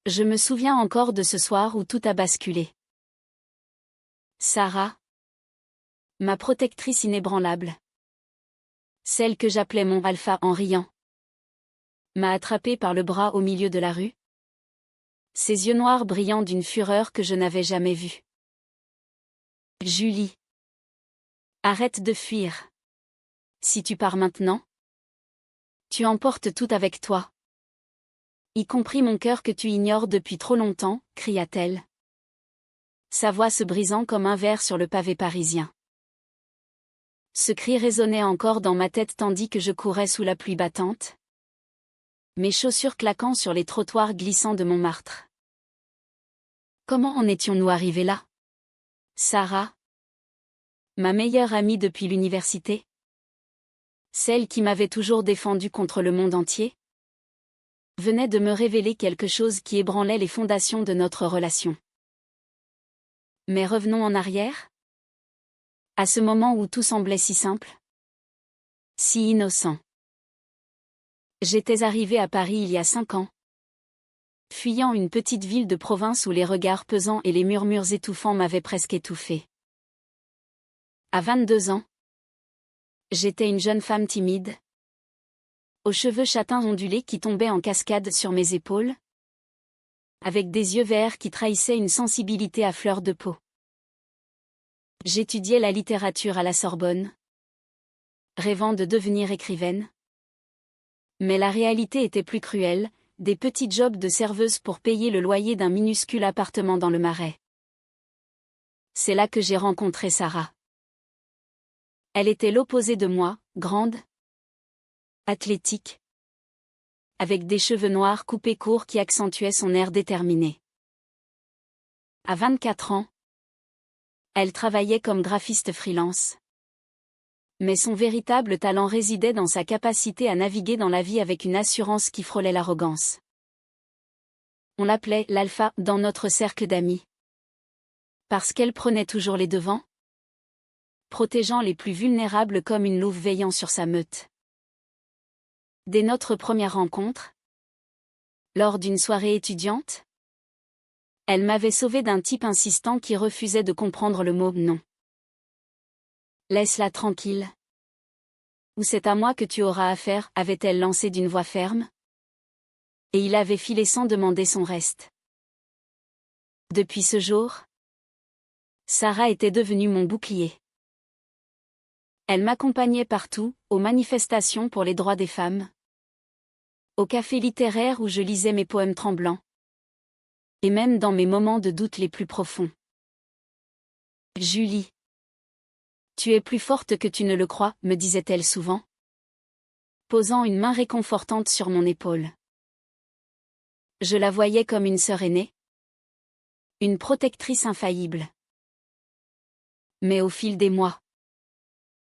Je me souviens encore de ce soir où tout a basculé. Sarah, ma protectrice inébranlable, celle que j'appelais mon alpha en riant, m'a attrapé par le bras au milieu de la rue. Ses yeux noirs brillant d'une fureur que je n'avais jamais vue. Julie, arrête de fuir. Si tu pars maintenant, tu emportes tout avec toi. Y compris mon cœur que tu ignores depuis trop longtemps, cria-t-elle. Sa voix se brisant comme un verre sur le pavé parisien. Ce cri résonnait encore dans ma tête tandis que je courais sous la pluie battante. Mes chaussures claquant sur les trottoirs glissants de Montmartre. Comment en étions-nous arrivés là? Sarah, ma meilleure amie depuis l'université? Celle qui m'avait toujours défendue contre le monde entier? Venait de me révéler quelque chose qui ébranlait les fondations de notre relation. Mais revenons en arrière. À ce moment où tout semblait si simple. Si innocent. J'étais arrivée à Paris il y a 5 ans. Fuyant une petite ville de province où les regards pesants et les murmures étouffants m'avaient presque étouffée. À 22 ans, j'étais une jeune femme timide, aux cheveux châtains ondulés qui tombaient en cascade sur mes épaules, avec des yeux verts qui trahissaient une sensibilité à fleur de peau. J'étudiais la littérature à la Sorbonne, rêvant de devenir écrivaine. Mais la réalité était plus cruelle, des petits jobs de serveuse pour payer le loyer d'un minuscule appartement dans le Marais. C'est là que j'ai rencontré Sarah. Elle était l'opposé de moi, grande, athlétique, avec des cheveux noirs coupés courts qui accentuaient son air déterminé. À 24 ans, elle travaillait comme graphiste freelance. Mais son véritable talent résidait dans sa capacité à naviguer dans la vie avec une assurance qui frôlait l'arrogance. On l'appelait l'alpha dans notre cercle d'amis. Parce qu'elle prenait toujours les devants, protégeant les plus vulnérables comme une louve veillant sur sa meute. Dès notre première rencontre, lors d'une soirée étudiante, elle m'avait sauvé d'un type insistant qui refusait de comprendre le mot « non ». Laisse-la tranquille. Ou c'est à moi que tu auras affaire, avait-elle lancé d'une voix ferme. Et il avait filé sans demander son reste. Depuis ce jour, Sarah était devenue mon bouclier. Elle m'accompagnait partout, aux manifestations pour les droits des femmes, au café littéraire où je lisais mes poèmes tremblants, et même dans mes moments de doute les plus profonds. Julie, tu es plus forte que tu ne le crois, me disait-elle souvent, posant une main réconfortante sur mon épaule. Je la voyais comme une sœur aînée, une protectrice infaillible. Mais au fil des mois,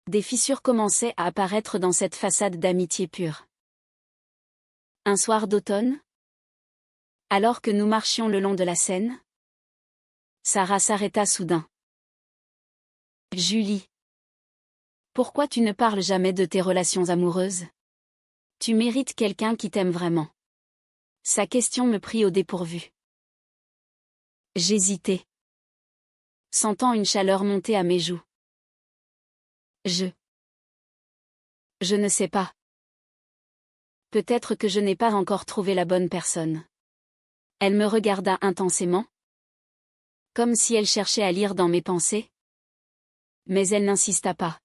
des fissures commençaient à apparaître dans cette façade d'amitié pure. Un soir d'automne, alors que nous marchions le long de la Seine, Sarah s'arrêta soudain. Julie, pourquoi tu ne parles jamais de tes relations amoureuses? Tu mérites quelqu'un qui t'aime vraiment. Sa question me prit au dépourvu. J'hésitais, sentant une chaleur monter à mes joues. Je ne sais pas. Peut-être que je n'ai pas encore trouvé la bonne personne. Elle me regarda intensément, comme si elle cherchait à lire dans mes pensées. Mais elle n'insista pas.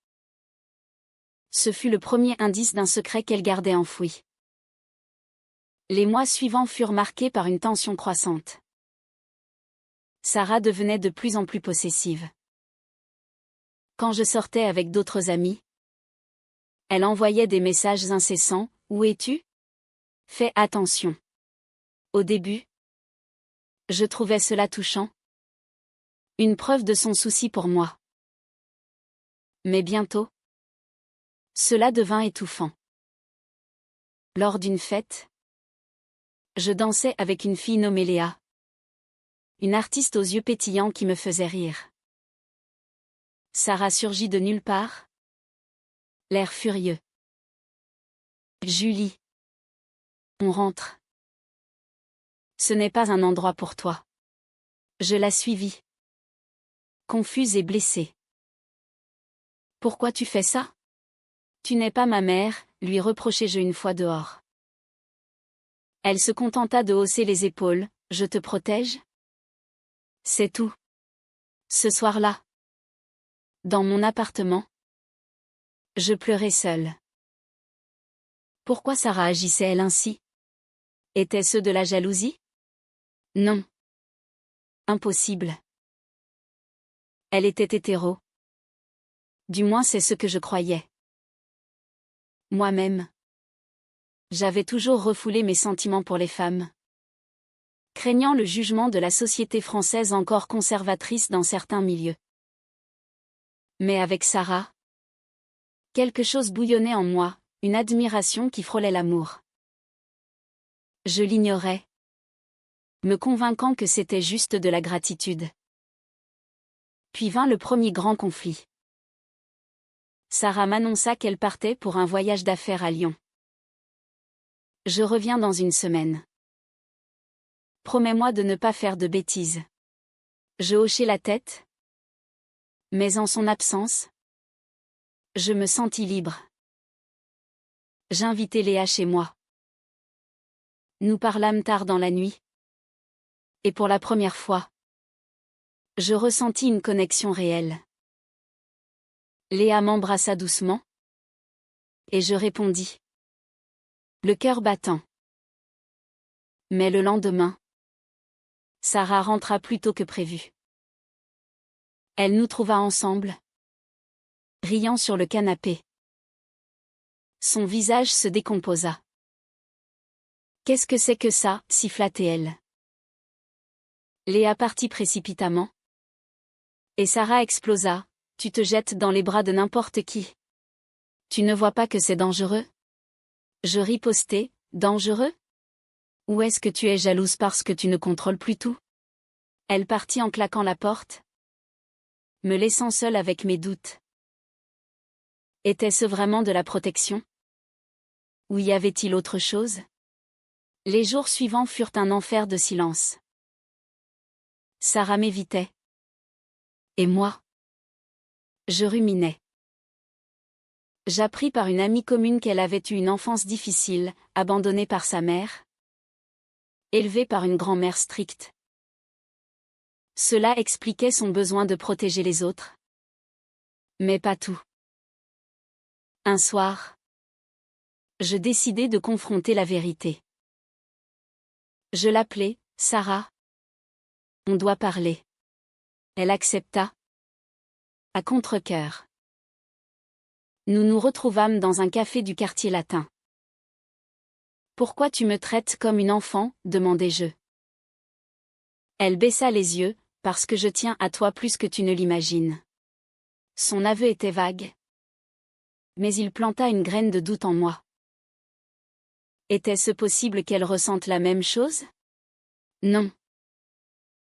Ce fut le premier indice d'un secret qu'elle gardait enfoui. Les mois suivants furent marqués par une tension croissante. Sarah devenait de plus en plus possessive. Quand je sortais avec d'autres amis, elle envoyait des messages incessants. Où es-tu? Fais attention. Au début, je trouvais cela touchant. Une preuve de son souci pour moi. Mais bientôt, cela devint étouffant. Lors d'une fête, je dansais avec une fille nommée Léa. Une artiste aux yeux pétillants qui me faisait rire. Sarah surgit de nulle part. L'air furieux. Julie. On rentre. Ce n'est pas un endroit pour toi. Je la suivis. Confuse et blessée. Pourquoi tu fais ça? Tu n'es pas ma mère, lui reprochai-je une fois dehors. Elle se contenta de hausser les épaules. Je te protège? C'est tout. Ce soir-là. Dans mon appartement. Je pleurais seule. Pourquoi Sarah agissait-elle ainsi? Était-ce de la jalousie? Non. Impossible. Elle était hétéro. Du moins c'est ce que je croyais. Moi-même. J'avais toujours refoulé mes sentiments pour les femmes. Craignant le jugement de la société française encore conservatrice dans certains milieux. Mais avec Sarah, quelque chose bouillonnait en moi, une admiration qui frôlait l'amour. Je l'ignorais, me convainquant que c'était juste de la gratitude. Puis vint le premier grand conflit. Sarah m'annonça qu'elle partait pour un voyage d'affaires à Lyon. Je reviens dans une semaine. Promets-moi de ne pas faire de bêtises. Je hochai la tête. Mais en son absence, je me sentis libre. J'invitai Léa chez moi. Nous parlâmes tard dans la nuit. Et pour la première fois, je ressentis une connexion réelle. Léa m'embrassa doucement. Et je répondis. Le cœur battant. Mais le lendemain, Sarah rentra plus tôt que prévu. Elle nous trouva ensemble, riant sur le canapé. Son visage se décomposa. Qu'est-ce que c'est que ça, siffla-t-elle. Léa partit précipitamment. Et Sarah explosa. Tu te jettes dans les bras de n'importe qui. Tu ne vois pas que c'est dangereux? Je ripostai. Dangereux? Ou est-ce que tu es jalouse parce que tu ne contrôles plus tout? Elle partit en claquant la porte, me laissant seule avec mes doutes. Était-ce vraiment de la protection? Ou y avait-il autre chose? Les jours suivants furent un enfer de silence. Sarah m'évitait. Et moi? Je ruminais. J'appris par une amie commune qu'elle avait eu une enfance difficile, abandonnée par sa mère, élevée par une grand-mère stricte. Cela expliquait son besoin de protéger les autres. Mais pas tout. Un soir, je décidai de confronter la vérité. Je l'appelai, Sarah. On doit parler. Elle accepta. À contre-cœur. Nous nous retrouvâmes dans un café du quartier latin. Pourquoi tu me traites comme une enfant? Demandai-je. Elle baissa les yeux, parce que je tiens à toi plus que tu ne l'imagines. Son aveu était vague. Mais il planta une graine de doute en moi. Était-ce possible qu'elle ressente la même chose? Non.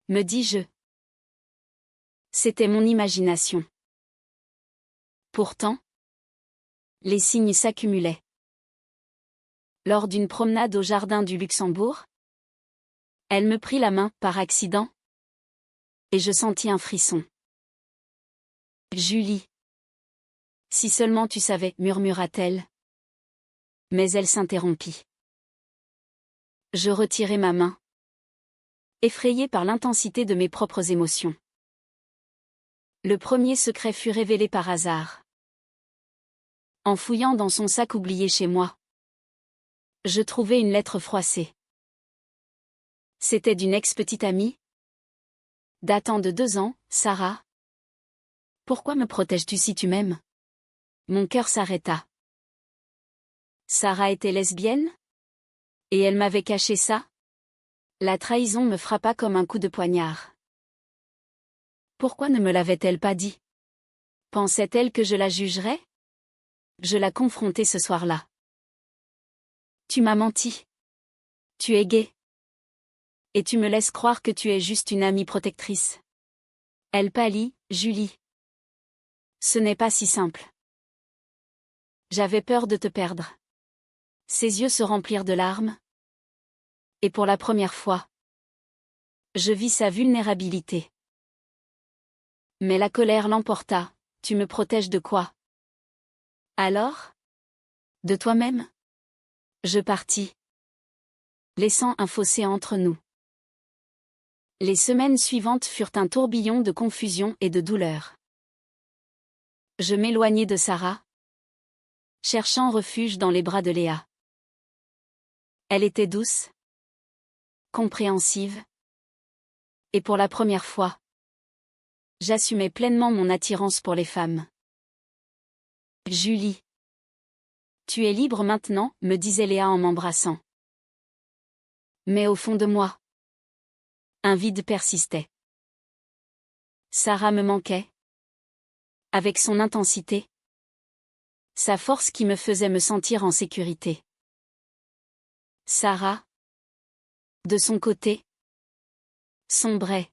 Me dis-je. C'était mon imagination. Pourtant, les signes s'accumulaient. Lors d'une promenade au jardin du Luxembourg, elle me prit la main, par accident, et je sentis un frisson. Julie. Si seulement tu savais, murmura-t-elle. Mais elle s'interrompit. Je retirai ma main, effrayée par l'intensité de mes propres émotions. Le premier secret fut révélé par hasard. En fouillant dans son sac oublié chez moi, je trouvai une lettre froissée. C'était d'une ex-petite amie. Datant de 2 ans, Sarah. Pourquoi me protèges-tu si tu m'aimes? Mon cœur s'arrêta. Sarah était lesbienne? Et elle m'avait caché ça? La trahison me frappa comme un coup de poignard. Pourquoi ne me l'avait-elle pas dit? Pensait-elle que je la jugerais? Je la confrontai ce soir-là. Tu m'as menti. Tu es gay. Et tu me laisses croire que tu es juste une amie protectrice. Elle pâlit, Julie. Ce n'est pas si simple. J'avais peur de te perdre. Ses yeux se remplirent de larmes. Et pour la première fois, Je vis sa vulnérabilité. Mais la colère l'emporta. Tu me protèges de quoi? Alors? De toi-même? Je partis, laissant un fossé entre nous. Les semaines suivantes furent un tourbillon de confusion et de douleur. Je m'éloignai de Sarah, cherchant refuge dans les bras de Léa. Elle était douce, compréhensive, et pour la première fois, j'assumais pleinement mon attirance pour les femmes. Julie. Tu es libre maintenant, me disait Léa en m'embrassant. Mais au fond de moi, un vide persistait. Sarah me manquait. Avec son intensité, sa force qui me faisait me sentir en sécurité. Sarah, de son côté, sombrait.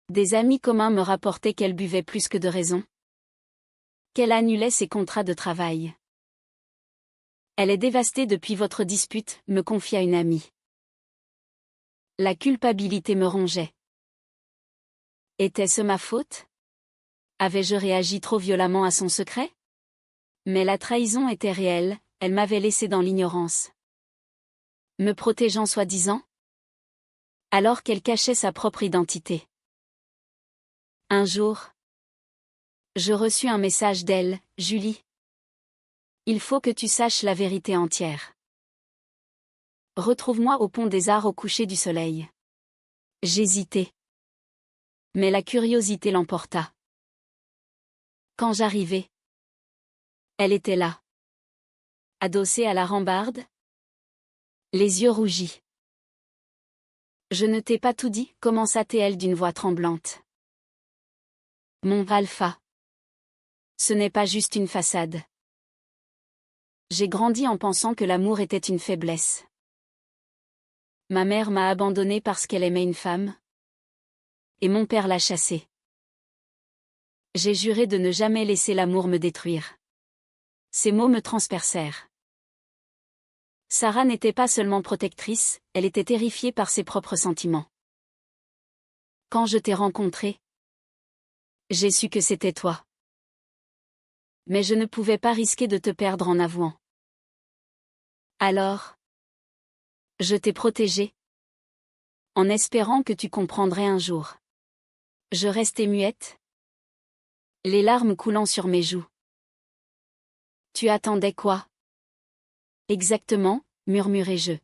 Des amis communs me rapportaient qu'elle buvait plus que de raison, qu'elle annulait ses contrats de travail. Elle est dévastée depuis votre dispute, me confia une amie. La culpabilité me rongeait. Était-ce ma faute? Avais-je réagi trop violemment à son secret? Mais la trahison était réelle, elle m'avait laissé dans l'ignorance. Me protégeant soi-disant? Alors qu'elle cachait sa propre identité. Un jour, je reçus un message d'elle, Julie. Il faut que tu saches la vérité entière. Retrouve-moi au pont des Arts au coucher du soleil. J'hésitai. Mais la curiosité l'emporta. Quand j'arrivai, elle était là. Adossée à la rambarde, les yeux rougis. Je ne t'ai pas tout dit, commença-t-elle d'une voix tremblante. Mon Alpha. Ce n'est pas juste une façade. J'ai grandi en pensant que l'amour était une faiblesse. Ma mère m'a abandonnée parce qu'elle aimait une femme. Et mon père l'a chassée. J'ai juré de ne jamais laisser l'amour me détruire. Ces mots me transpercèrent. Sarah n'était pas seulement protectrice, elle était terrifiée par ses propres sentiments. Quand je t'ai rencontré, j'ai su que c'était toi. Mais je ne pouvais pas risquer de te perdre en avouant. Alors, je t'ai protégée, en espérant que tu comprendrais un jour. Je restai muette, les larmes coulant sur mes joues. Tu attendais quoi? Exactement, murmurai-je.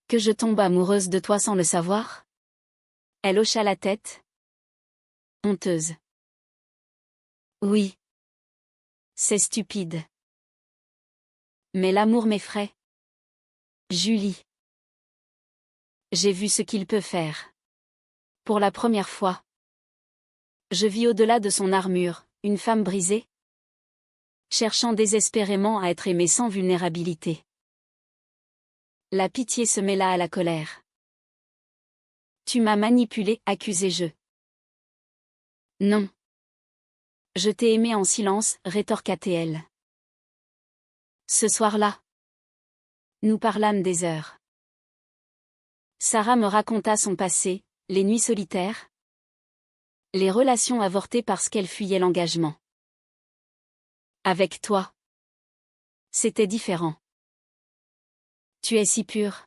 Que je tombe amoureuse de toi sans le savoir? Elle hocha la tête. Honteuse. Oui. C'est stupide. Mais l'amour m'effraie. Julie. J'ai vu ce qu'il peut faire. Pour la première fois. Je vis au-delà de son armure, une femme brisée, cherchant désespérément à être aimée sans vulnérabilité. La pitié se mêla à la colère. Tu m'as manipulée, accusai-je. Non. Je t'ai aimé en silence, rétorqua-t-elle. Ce soir-là, nous parlâmes des heures. Sarah me raconta son passé, les nuits solitaires, les relations avortées parce qu'elle fuyait l'engagement. Avec toi, c'était différent. Tu es si pure,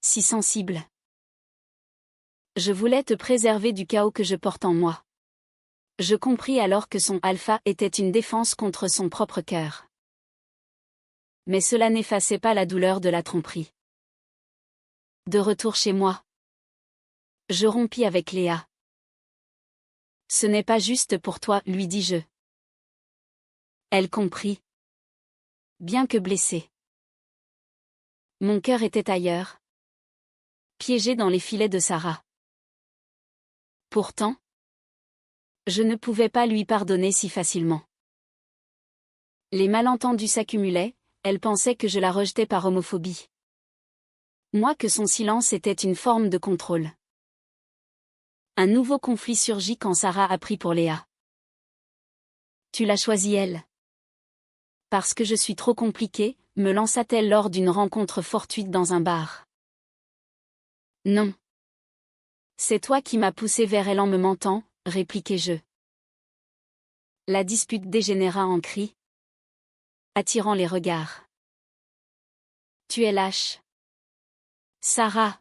si sensible. Je voulais te préserver du chaos que je porte en moi. Je compris alors que son alpha était une défense contre son propre cœur. Mais cela n'effaçait pas la douleur de la tromperie. De retour chez moi, je rompis avec Léa. Ce n'est pas juste pour toi, lui dis-je. Elle comprit. Bien que blessée. Mon cœur était ailleurs. Piégé dans les filets de Sarah. Pourtant, je ne pouvais pas lui pardonner si facilement. Les malentendus s'accumulaient, elle pensait que je la rejetais par homophobie. Moi que son silence était une forme de contrôle. Un nouveau conflit surgit quand Sarah apprit pour Léa. Tu l'as choisie elle. Parce que je suis trop compliquée, me lança-t-elle lors d'une rencontre fortuite dans un bar. Non. C'est toi qui m'as poussé vers elle en me mentant, répliquai-je. La dispute dégénéra en cri, attirant les regards. Tu es lâche. Sarah.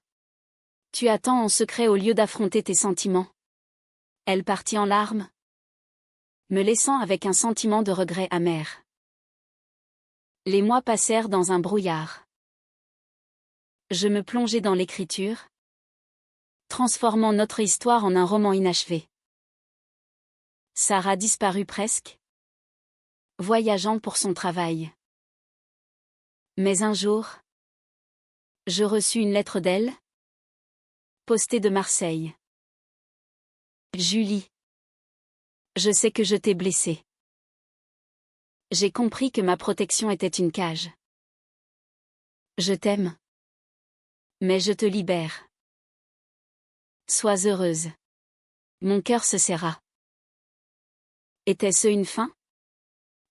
Tu attends en secret au lieu d'affronter tes sentiments. Elle partit en larmes, me laissant avec un sentiment de regret amer. Les mois passèrent dans un brouillard. Je me plongeai dans l'écriture, transformant notre histoire en un roman inachevé. Sarah disparut presque, voyageant pour son travail. Mais un jour, je reçus une lettre d'elle, postée de Marseille. Julie. Je sais que je t'ai blessée. J'ai compris que ma protection était une cage. Je t'aime. Mais je te libère. Sois heureuse. Mon cœur se serra. Était-ce une fin?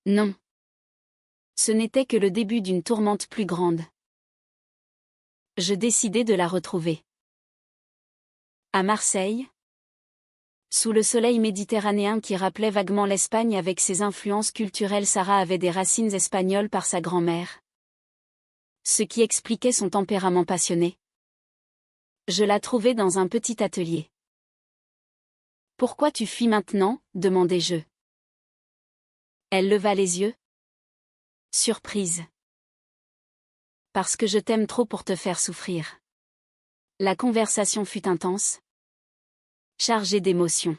Non. Ce n'était que le début d'une tourmente plus grande. Je décidai de la retrouver. À Marseille, sous le soleil méditerranéen qui rappelait vaguement l'Espagne avec ses influences culturelles, Sarah avait des racines espagnoles par sa grand-mère, ce qui expliquait son tempérament passionné. Je la trouvai dans un petit atelier. « Pourquoi tu fuis maintenant ?» demandai-je. Elle leva les yeux, surprise. « Parce que je t'aime trop pour te faire souffrir. » La conversation fut intense, chargée d'émotions.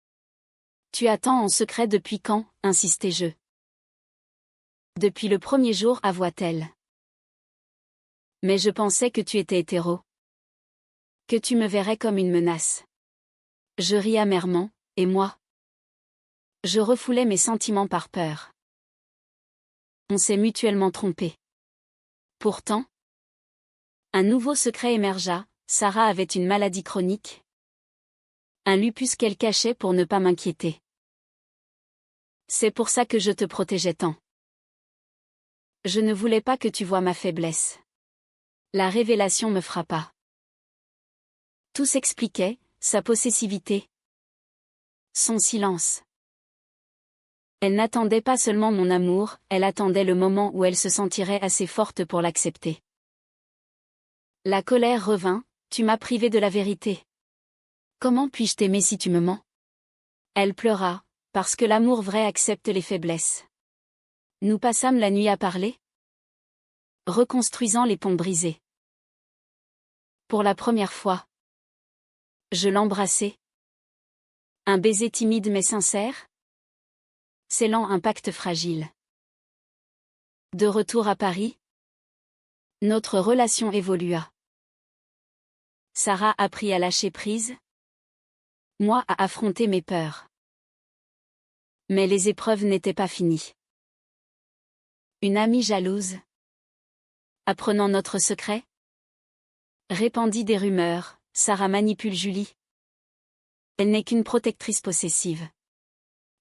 « Tu attends en secret depuis quand ?» insistai-je. « Depuis le premier jour » avoua-t-elle. « Mais je pensais que tu étais hétéro. Que tu me verrais comme une menace. » Je ris amèrement, et moi? Je refoulais mes sentiments par peur. On s'est mutuellement trompés. Pourtant, un nouveau secret émergea, Sarah avait une maladie chronique. Un lupus qu'elle cachait pour ne pas m'inquiéter. C'est pour ça que je te protégeais tant. Je ne voulais pas que tu voies ma faiblesse. La révélation me frappa. Tout s'expliquait, sa possessivité, son silence. Elle n'attendait pas seulement mon amour, elle attendait le moment où elle se sentirait assez forte pour l'accepter. La colère revint, tu m'as privé de la vérité. Comment puis-je t'aimer si tu me mens? Elle pleura, parce que l'amour vrai accepte les faiblesses. Nous passâmes la nuit à parler, reconstruisant les ponts brisés. Pour la première fois, je l'embrassai. Un baiser timide mais sincère, scellant un pacte fragile. De retour à Paris, notre relation évolua. Sarah apprit à lâcher prise, moi à affronter mes peurs. Mais les épreuves n'étaient pas finies. Une amie jalouse, apprenant notre secret, répandit des rumeurs, Sarah manipule Julie. Elle n'est qu'une protectrice possessive.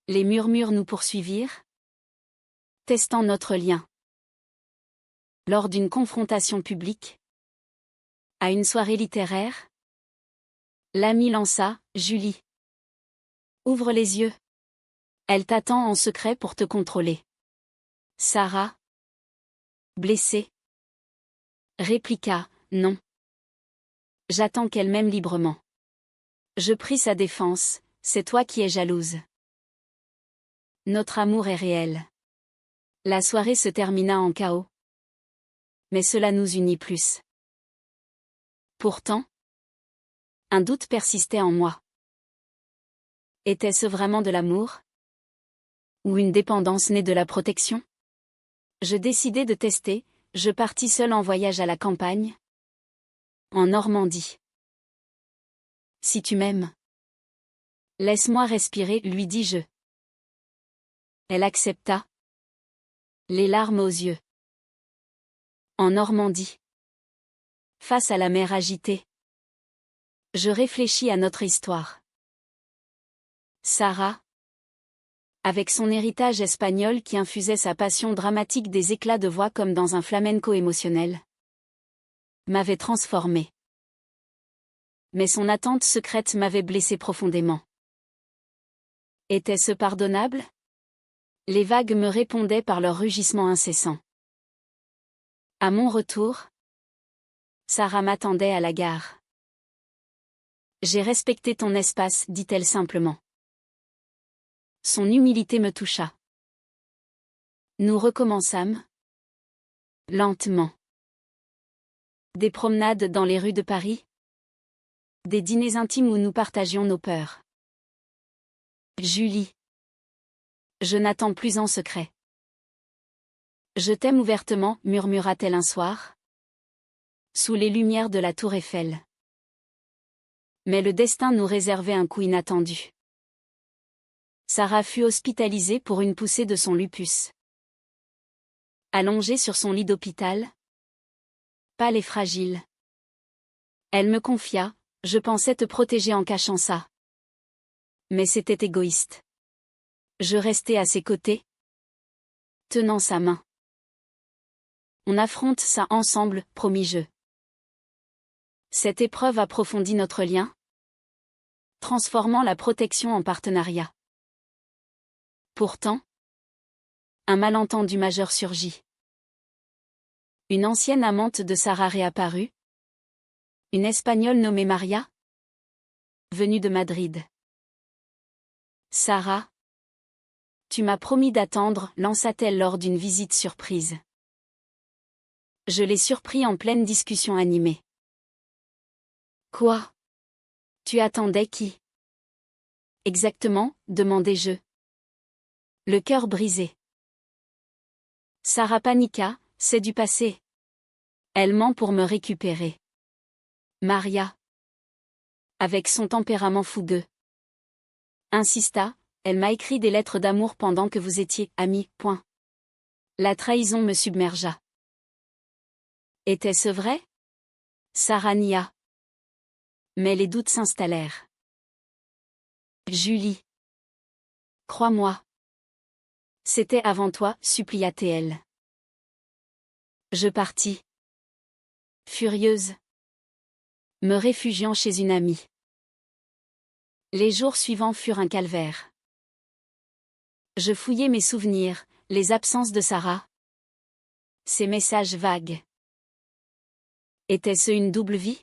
Les murmures nous poursuivirent, testant notre lien. Lors d'une confrontation publique, à une soirée littéraire, l'ami lança, Julie. Ouvre les yeux. Elle t'attend en secret pour te contrôler. Sarah, blessée, répliqua, non. J'attends qu'elle m'aime librement. Je pris sa défense, c'est toi qui es jalouse. Notre amour est réel. La soirée se termina en chaos. Mais cela nous unit plus. Pourtant, un doute persistait en moi. Était-ce vraiment de l'amour? Ou une dépendance née de la protection? Je décidai de tester, je partis seul en voyage à la campagne, en Normandie. Si tu m'aimes, laisse-moi respirer, lui dis-je. Elle accepta, les larmes aux yeux. En Normandie, face à la mer agitée, je réfléchis à notre histoire. Sarah, avec son héritage espagnol qui infusait sa passion dramatique des éclats de voix comme dans un flamenco émotionnel, m'avait transformé. Mais son attente secrète m'avait blessé profondément. Était-ce pardonnable? Les vagues me répondaient par leur rugissement incessant. À mon retour, Sarah m'attendait à la gare. J'ai respecté ton espace, dit-elle simplement. Son humilité me toucha. Nous recommençâmes. Lentement. Des promenades dans les rues de Paris. Des dîners intimes où nous partagions nos peurs. Julie. Je n'attends plus en secret. Je t'aime ouvertement, murmura-t-elle un soir. Sous les lumières de la tour Eiffel. Mais le destin nous réservait un coup inattendu. Sarah fut hospitalisée pour une poussée de son lupus. Allongée sur son lit d'hôpital, pâle et fragile. Elle me confia, je pensais te protéger en cachant ça. Mais c'était égoïste. Je restais à ses côtés, tenant sa main. On affronte ça ensemble, promis-je. Cette épreuve approfondit notre lien, transformant la protection en partenariat. Pourtant, un malentendu majeur surgit. Une ancienne amante de Sarah réapparut. Une Espagnole nommée Maria, venue de Madrid. Sarah, tu m'as promis d'attendre, lança-t-elle lors d'une visite surprise. Je l'ai surpris en pleine discussion animée. Quoi? Tu attendais qui? Exactement, demandai-je. Le cœur brisé. Sarah paniqua, c'est du passé. Elle ment pour me récupérer. Maria, avec son tempérament fougueux, insista, elle m'a écrit des lettres d'amour pendant que vous étiez amis. Point. La trahison me submergea. Était-ce vrai? Sarah nia. Mais les doutes s'installèrent. Julie. Crois-moi. C'était avant toi, supplia-t-elle. Je partis. Furieuse. Me réfugiant chez une amie. Les jours suivants furent un calvaire. Je fouillai mes souvenirs, les absences de Sarah. Ces messages vagues. Était-ce une double vie?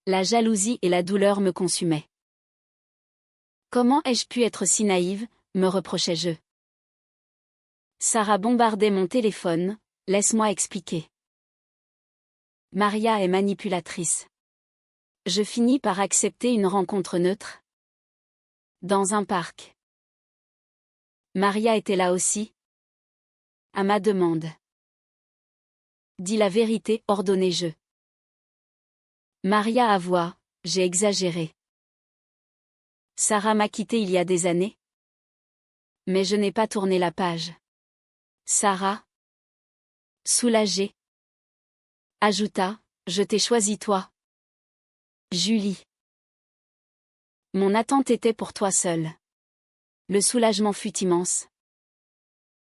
La jalousie et la douleur me consumaient. Comment ai-je pu être si naïve, me reprochai-je. Sarah bombardait mon téléphone, laisse-moi expliquer. Maria est manipulatrice. Je finis par accepter une rencontre neutre. Dans un parc. Maria était là aussi. À ma demande. Dis la vérité, ordonnai-je. Maria avoua, j'ai exagéré. Sarah m'a quitté il y a des années. Mais je n'ai pas tourné la page. Sarah, soulagée, ajouta, je t'ai choisi toi. Julie. Mon attente était pour toi seule. Le soulagement fut immense.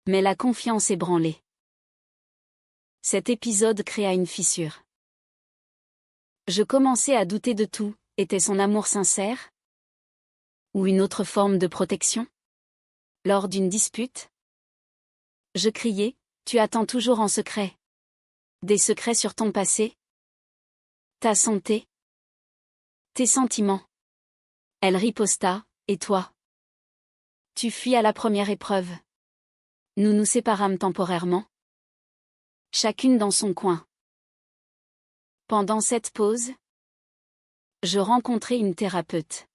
Mais la confiance ébranlée. Cet épisode créa une fissure. Je commençais à douter de tout, était son amour sincère? Ou une autre forme de protection? Lors d'une dispute? Je criai, tu attends toujours en secret. Des secrets sur ton passé? Ta santé? Tes sentiments? Elle riposta, et toi? Tu fuis à la première épreuve. Nous nous séparâmes temporairement. Chacune dans son coin. Pendant cette pause, je rencontrai une thérapeute.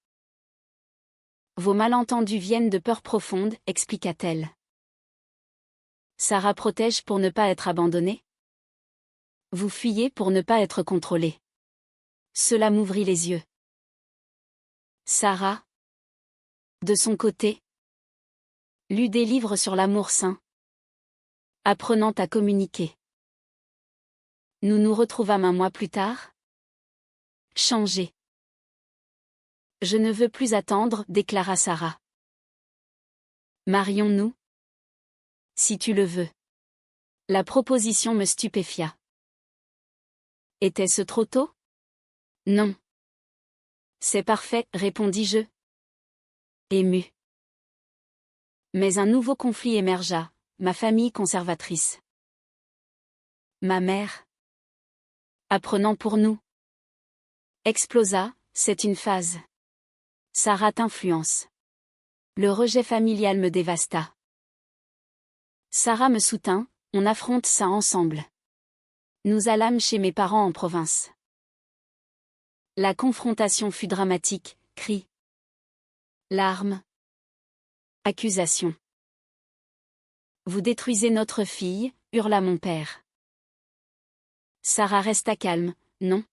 Vos malentendus viennent de peurs profondes, expliqua-t-elle. Sarah protège pour ne pas être abandonnée. Vous fuyez pour ne pas être contrôlé. Cela m'ouvrit les yeux. Sarah, de son côté, lut des livres sur l'amour sain, apprenant à communiquer. Nous nous retrouvâmes un mois plus tard. Changé. Je ne veux plus attendre, déclara Sarah. Marions-nous? Si tu le veux. La proposition me stupéfia. Était-ce trop tôt? Non. C'est parfait, répondis-je, ému. Mais un nouveau conflit émergea, ma famille conservatrice. Ma mère, apprenant pour nous, explosa, c'est une phase. Sarah t'influence. Le rejet familial me dévasta. Sarah me soutint, on affronte ça ensemble. Nous allâmes chez mes parents en province. La confrontation fut dramatique, cris, larmes, accusations. Vous détruisez notre fille, hurla mon père. Sarah resta calme, non.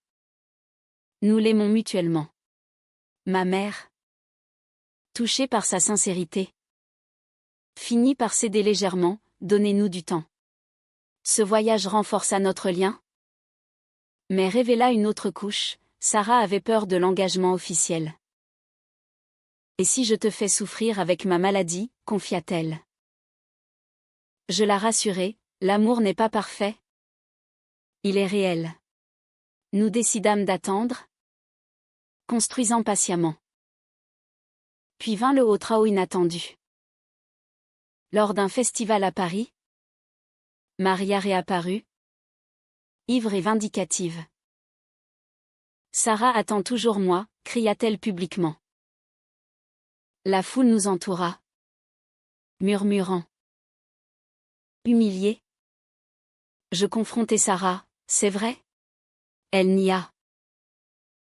Nous l'aimons mutuellement. Ma mère, touchée par sa sincérité, finit par céder légèrement, donnez-nous du temps. Ce voyage renforça notre lien, mais révéla une autre couche, Sarah avait peur de l'engagement officiel. Et si je te fais souffrir avec ma maladie, confia-t-elle. Je la rassurai, l'amour n'est pas parfait. Il est réel. Nous décidâmes d'attendre, construisant patiemment. Puis vint le haut trao inattendu. Lors d'un festival à Paris, Maria réapparut, ivre et vindicative. Sarah attend toujours moi, cria-t-elle publiquement. La foule nous entoura, murmurant. Humiliée. Je confrontai Sarah, c'est vrai? Elle nia.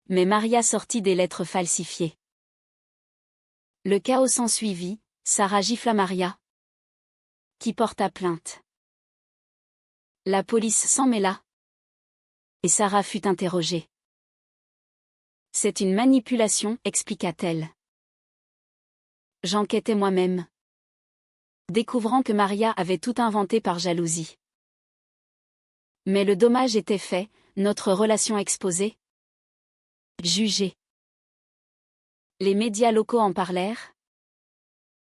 Mais Maria sortit des lettres falsifiées. Le chaos s'ensuivit, Sarah gifla Maria, qui porta plainte. La police s'en mêla, et Sarah fut interrogée. C'est une manipulation, expliqua-t-elle. J'enquêtais moi-même, découvrant que Maria avait tout inventé par jalousie. Mais le dommage était fait, notre relation exposée, jugée. Les médias locaux en parlèrent,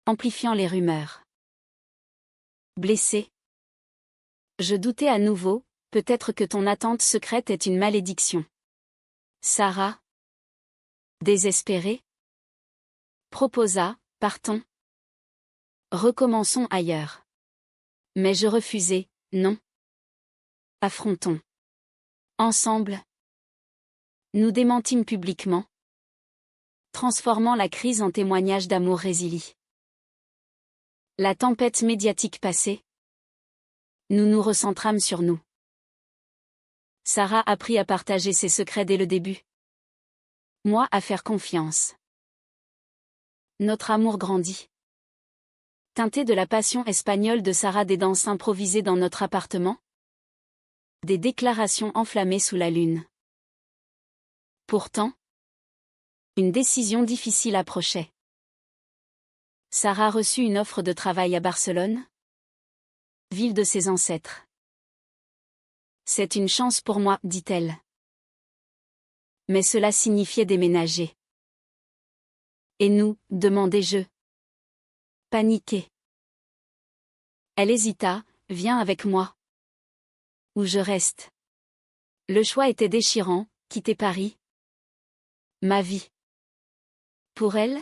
amplifiant les rumeurs. Blessée. Je doutais à nouveau, peut-être que ton attente secrète est une malédiction. Sarah, désespérée, proposa, partons. Recommençons ailleurs. Mais je refusai, non. Affrontons. Ensemble. Nous démentîmes publiquement, transformant la crise en témoignage d'amour résili. La tempête médiatique passée, nous nous recentrâmes sur nous. Sarah apprit à partager ses secrets dès le début. Moi à faire confiance. Notre amour grandit. Teinté de la passion espagnole de Sarah, des danses improvisées dans notre appartement. Des déclarations enflammées sous la lune. Pourtant, une décision difficile approchait. Sarah reçut une offre de travail à Barcelone, ville de ses ancêtres. C'est une chance pour moi, dit-elle. Mais cela signifiait déménager. Et nous, demandai-je. Paniquée. Elle hésita, viens avec moi. Ou je reste. Le choix était déchirant, quitter Paris. Ma vie. Pour elle,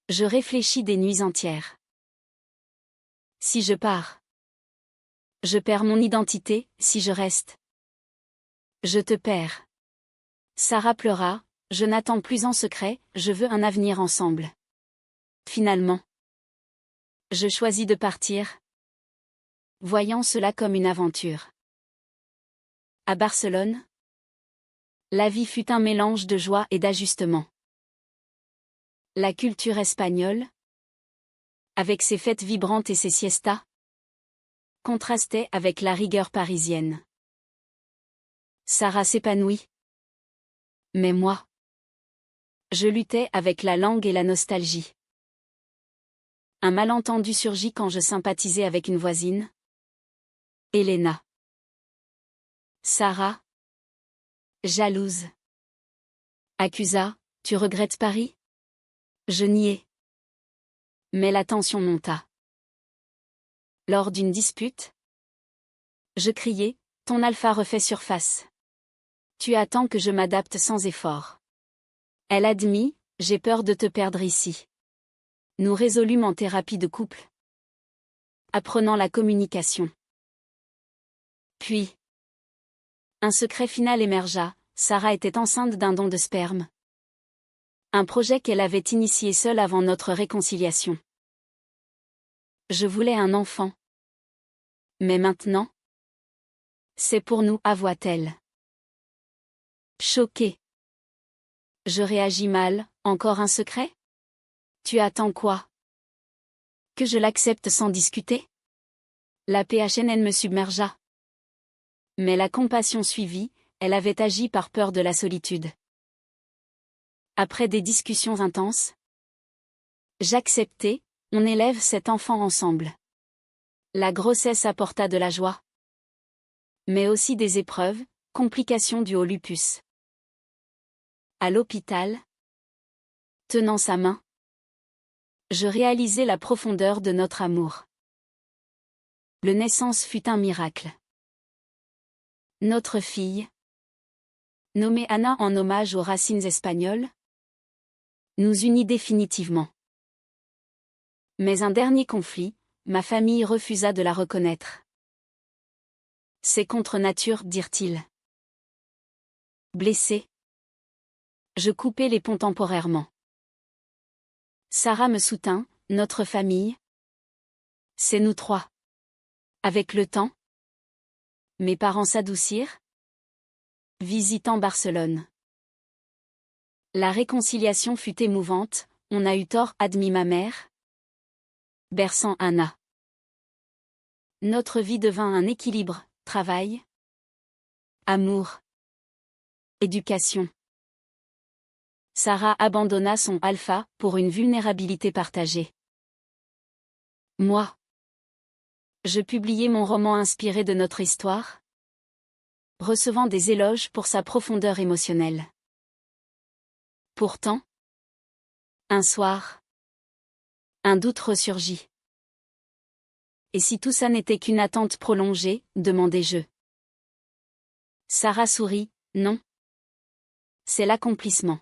je réfléchis des nuits entières. Si je pars, je perds mon identité, si je reste, je te perds. Sarah pleura, je n'attends plus en secret, je veux un avenir ensemble. Finalement, je choisis de partir, voyant cela comme une aventure. À Barcelone, la vie fut un mélange de joie et d'ajustement. La culture espagnole, avec ses fêtes vibrantes et ses siestas, contrastait avec la rigueur parisienne. Sarah s'épanouit. Mais moi, je luttais avec la langue et la nostalgie. Un malentendu surgit quand je sympathisais avec une voisine, Elena. Sarah, jalouse, accusa, tu regrettes Paris? Je niai. Mais la tension monta. Lors d'une dispute, je criai, ton alpha refait surface. Tu attends que je m'adapte sans effort. Elle admit, j'ai peur de te perdre ici. Nous résolûmes en thérapie de couple. Apprenant la communication. Puis, un secret final émergea, Sarah était enceinte d'un don de sperme. Un projet qu'elle avait initié seule avant notre réconciliation. Je voulais un enfant. Mais maintenant, c'est pour nous, avoua-t-elle. Choquée. Je réagis mal, encore un secret? Tu attends quoi? Que je l'accepte sans discuter? La PHNN me submergea. Mais la compassion suivit, elle avait agi par peur de la solitude. Après des discussions intenses, j'acceptai, on élève cet enfant ensemble. La grossesse apporta de la joie. Mais aussi des épreuves, complications dues au lupus. À l'hôpital, tenant sa main, je réalisai la profondeur de notre amour. Le naissance fut un miracle. Notre fille, nommée Anna en hommage aux racines espagnoles, nous unit définitivement. Mais un dernier conflit, ma famille refusa de la reconnaître. C'est contre nature, dirent-ils. Blessé, je coupai les ponts temporairement. Sarah me soutint, notre famille. C'est nous trois. Avec le temps, mes parents s'adoucirent. Visitant Barcelone. La réconciliation fut émouvante, on a eu tort, admit ma mère. Berçant Anna. Notre vie devint un équilibre, travail, amour, éducation. Sarah abandonna son alpha pour une vulnérabilité partagée. Moi, je publiai mon roman inspiré de notre histoire, recevant des éloges pour sa profondeur émotionnelle. Pourtant, un soir, un doute ressurgit. Et si tout ça n'était qu'une attente prolongée, demandai-je. Sarah sourit, non. C'est l'accomplissement.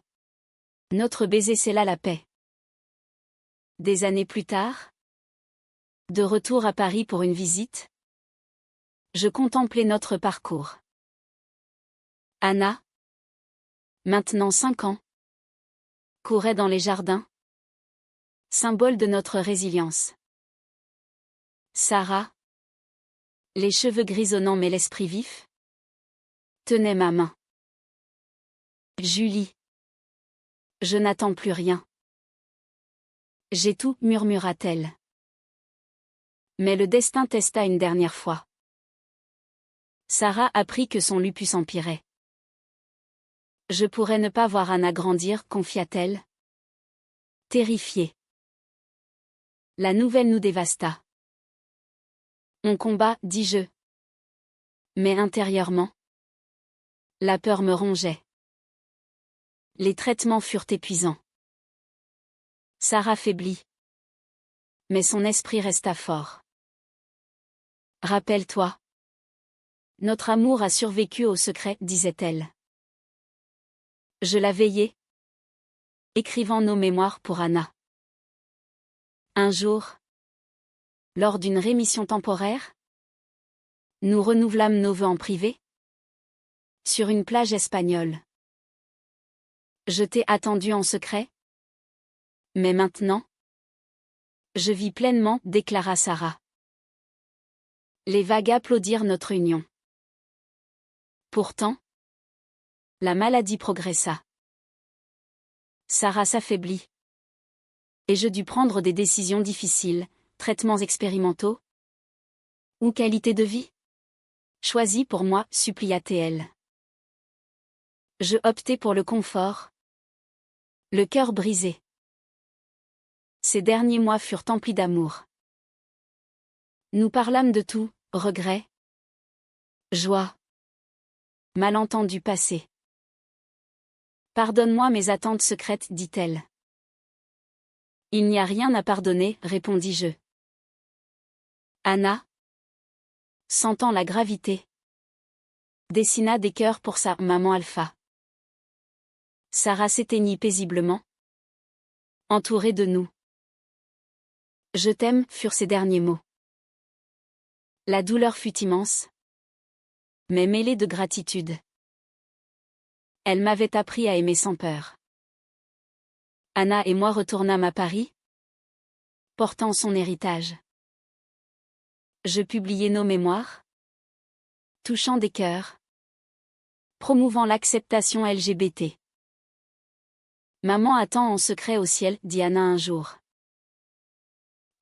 Notre baiser scella la paix. Des années plus tard, de retour à Paris pour une visite, je contemplais notre parcours. Anna, maintenant 5 ans, courait dans les jardins, symbole de notre résilience. Sarah, les cheveux grisonnants mais l'esprit vif, tenait ma main. Julie, je n'attends plus rien. J'ai tout, murmura-t-elle. Mais le destin testa une dernière fois. Sarah apprit que son lupus empirait. Je pourrais ne pas voir Anna grandir, confia-t-elle. Terrifiée. La nouvelle nous dévasta. On combat, dis-je. Mais intérieurement, la peur me rongeait. Les traitements furent épuisants. Sarah faiblit. Mais son esprit resta fort. Rappelle-toi. Notre amour a survécu au secret, disait-elle. Je la veillais, écrivant nos mémoires pour Anna. Un jour, lors d'une rémission temporaire, nous renouvelâmes nos vœux en privé, sur une plage espagnole. Je t'ai attendu en secret, mais maintenant, je vis pleinement, déclara Sarah. Les vagues applaudirent notre union. Pourtant, la maladie progressa. Sarah s'affaiblit. Et je dus prendre des décisions difficiles, traitements expérimentaux ou qualité de vie. Choisis pour moi, supplia-t-elle. Je optai pour le confort. Le cœur brisé. Ces derniers mois furent emplis d'amour. Nous parlâmes de tout, regrets, joie, malentendus passés. Pardonne-moi mes attentes secrètes, dit-elle. Il n'y a rien à pardonner, répondis-je. Anna, sentant la gravité, dessina des cœurs pour sa maman Alpha. Sarah s'éteignit paisiblement, entourée de nous. Je t'aime, furent ses derniers mots. La douleur fut immense, mais mêlée de gratitude. Elle m'avait appris à aimer sans peur. Anna et moi retournâmes à Paris, portant son héritage. Je publiai nos mémoires, touchant des cœurs, promouvant l'acceptation LGBT. Maman attend en secret au ciel, dit Anna un jour.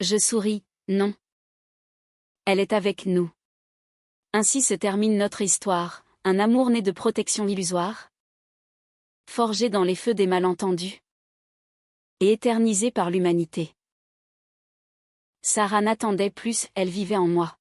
Je souris, non. Elle est avec nous. Ainsi se termine notre histoire, un amour né de protection illusoire, forgé dans les feux des malentendus, et éternisé par l'humanité. Sarah n'attendait plus, elle vivait en moi.